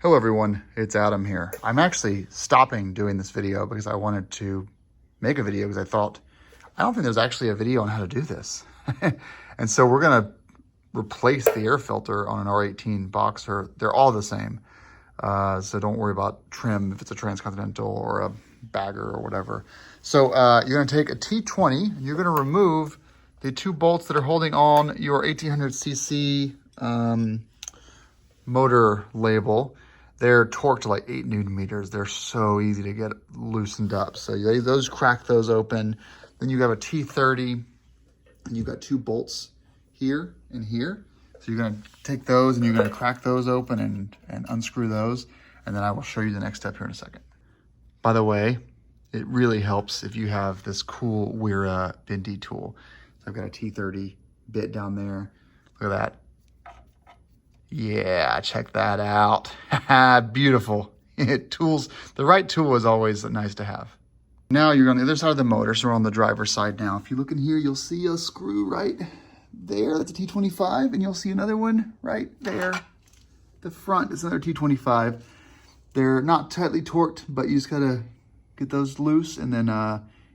Hello everyone, it's Adam here. I'm actually stopping doing this video because I wanted to make a video because I don't think there's actually a video on how to do this. And so we're gonna replace the air filter on an R18 Boxer. They're all the same. So don't worry about trim if it's a Transcontinental or a bagger or whatever. So you're gonna take a T20 and you're gonna remove the two bolts that are holding on your 1800cc motor label. They're torqued to like 8 Newton meters. They're so easy to get loosened up. So crack those open. Then you have a T30 and you've got two bolts here and here. So you're gonna take those and you're gonna crack those open and unscrew those. And then I will show you the next step here in a second. By the way, it really helps if you have this cool Wera bendy tool. So I've got a T30 bit down there. Look at that. Yeah, check that out. Beautiful. The right tool is always nice to have. Now you're on the other side of the motor, so we're on the driver's side now. If you look in here, you'll see a screw right there. That's a T25, and you'll see another one right there. The front is another T25. They're not tightly torqued, but you just gotta get those loose, and then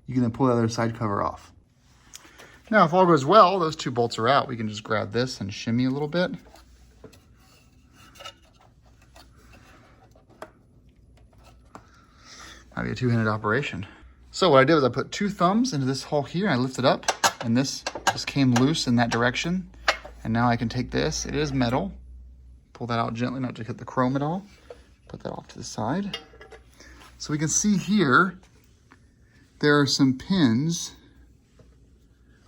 you can pull the other side cover off. Now, if all goes well, those two bolts are out. We can just grab this and shimmy a little bit. Might be a two-handed operation. So what I did was I put two thumbs into this hole here, and I lifted up, and this just came loose in that direction. And now I can take this, it is metal, pull that out gently, not to hit the chrome at all. Put that off to the side. So we can see here, there are some pins.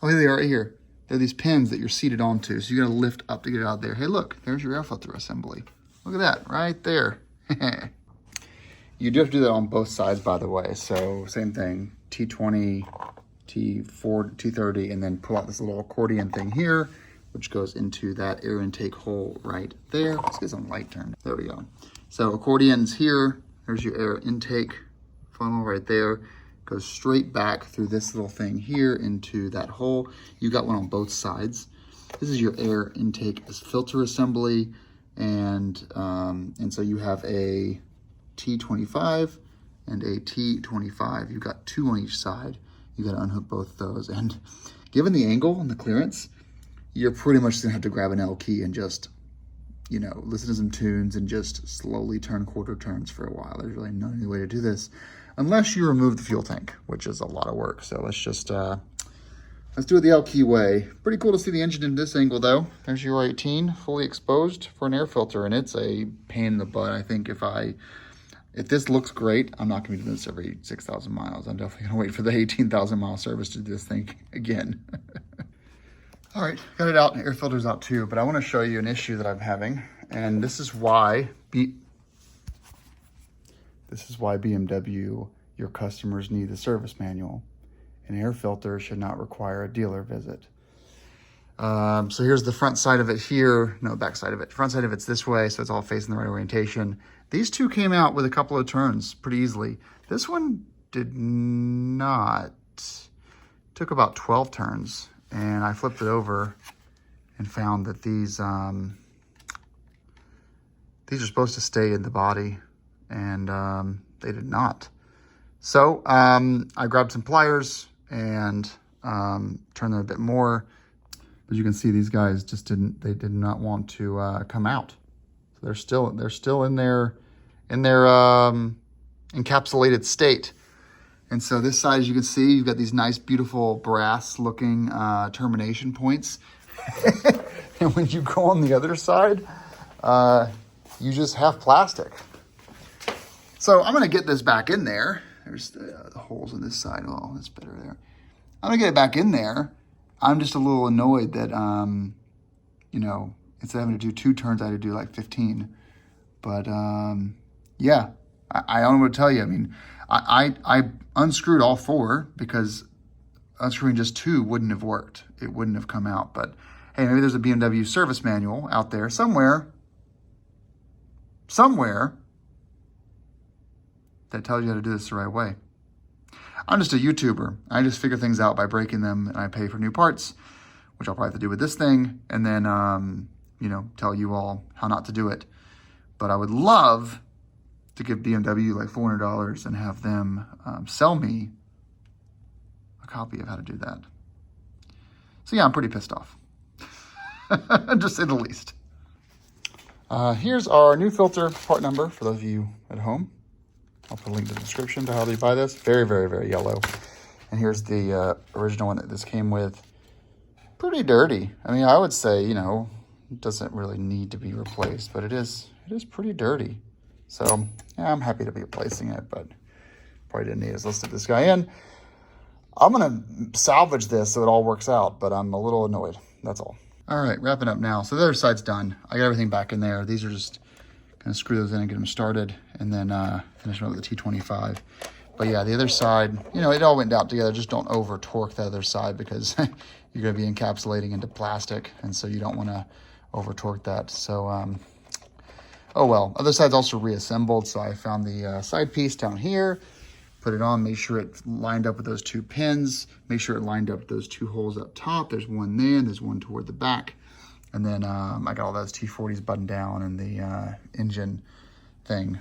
Oh, here they are right here. They're these pins that you're seated onto, so you gotta lift up to get it out there. Hey, look, there's your air filter assembly. Look at that, right there. You do have to do that on both sides, by the way. So same thing, T20, T4, T30, and then pull out this little accordion thing here, which goes into that air intake hole right there. Let's get some light turned. There we go. So accordion's here. There's your air intake funnel right there. Goes straight back through this little thing here into that hole. You got one on both sides. This is your air intake filter assembly, and so you have a T25 and a T25. You've got two on each side. You got to unhook both of those. And given the angle and the clearance, you're pretty much gonna have to grab an L key and just, listen to some tunes and just slowly turn quarter turns for a while. There's really no other way to do this unless you remove the fuel tank, which is a lot of work. So let's just, let's do it the L key way. Pretty cool to see the engine in this angle though. There's your R18 fully exposed for an air filter, and it's a pain in the butt. I think if this looks great, I'm not gonna be doing this every 6,000 miles. I'm definitely gonna wait for the 18,000 mile service to do this thing again. All right, got it out, air filter's out too, but I wanna show you an issue that I'm having, and this is why BMW, your customers need the service manual. An air filter should not require a dealer visit. So here's the front side of it here. No, back side of it. Front side of it's this way, so it's all facing the right orientation. These two came out with a couple of turns pretty easily. This one did not. Took about 12 turns, and I flipped it over and found that these are supposed to stay in the body, and they did not. So I grabbed some pliers and turned them a bit more. But you can see these guys just did not want to come out. So they're still in their encapsulated state. And so this side, as you can see, you've got these nice, beautiful brass looking termination points. And when you go on the other side, you just have plastic. So I'm gonna get this back in there. There's the holes in this side. Oh, that's better there. I'm gonna get it back in there. I'm just a little annoyed that, instead of having to do 2 turns, I had to do like 15. But yeah, I don't know what to tell you. I mean, I unscrewed all 4 because unscrewing just 2 wouldn't have worked. It wouldn't have come out. But hey, maybe there's a BMW service manual out there somewhere that tells you how to do this the right way. I'm just a YouTuber. I just figure things out by breaking them, and I pay for new parts, which I'll probably have to do with this thing, and then, tell you all how not to do it. But I would love to give BMW like $400 and have them sell me a copy of how to do that. So yeah, I'm pretty pissed off, just say the least. Here's our new filter part number for those of you at home. I'll put a link in the description to how you buy this. Very, very, very yellow. And here's the original one that this came with. Pretty dirty. I mean, I would say, you know, it doesn't really need to be replaced, but it is pretty dirty. So yeah, I'm happy to be replacing it, but probably didn't need it. So let's stick this guy in. I'm gonna salvage this so it all works out, but I'm a little annoyed, that's all. All right, wrapping up now. So the other side's done. I got everything back in there. These are just gonna screw those in and get them started, and then finish them up with the T25. But yeah, the other side, you know, it all went out together. Just don't over torque the other side because you're gonna be encapsulating into plastic, and so you don't wanna over torque that. So, oh well. Other side's also reassembled, so I found the side piece down here, put it on, make sure it lined up with those two pins, make sure it lined up with those two holes up top. There's one there, and there's one toward the back. And then I got all those T40s buttoned down and the engine thing,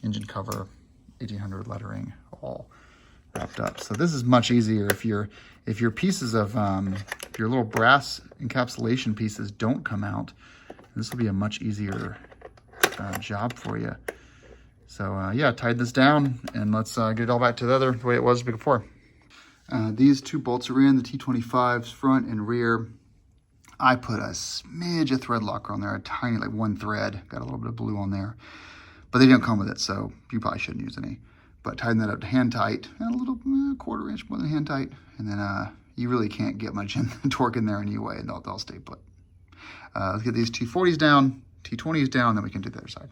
engine cover, 1800 lettering, all wrapped up. So this is much easier if your pieces of if your little brass encapsulation pieces don't come out. This will be a much easier job for you. So yeah, tied this down, and let's get it all back to the way it was before. These two bolts are in, the T25s front and rear. I put a smidge of thread locker on there, a tiny, like one thread, got a little bit of blue on there, but they didn't come with it, so you probably shouldn't use any. But tighten that up to hand tight, and a little quarter inch more than hand tight, and then you really can't get much torque in there anyway, and they'll stay put. Let's get these T40s down, T20s down, then we can do the other side.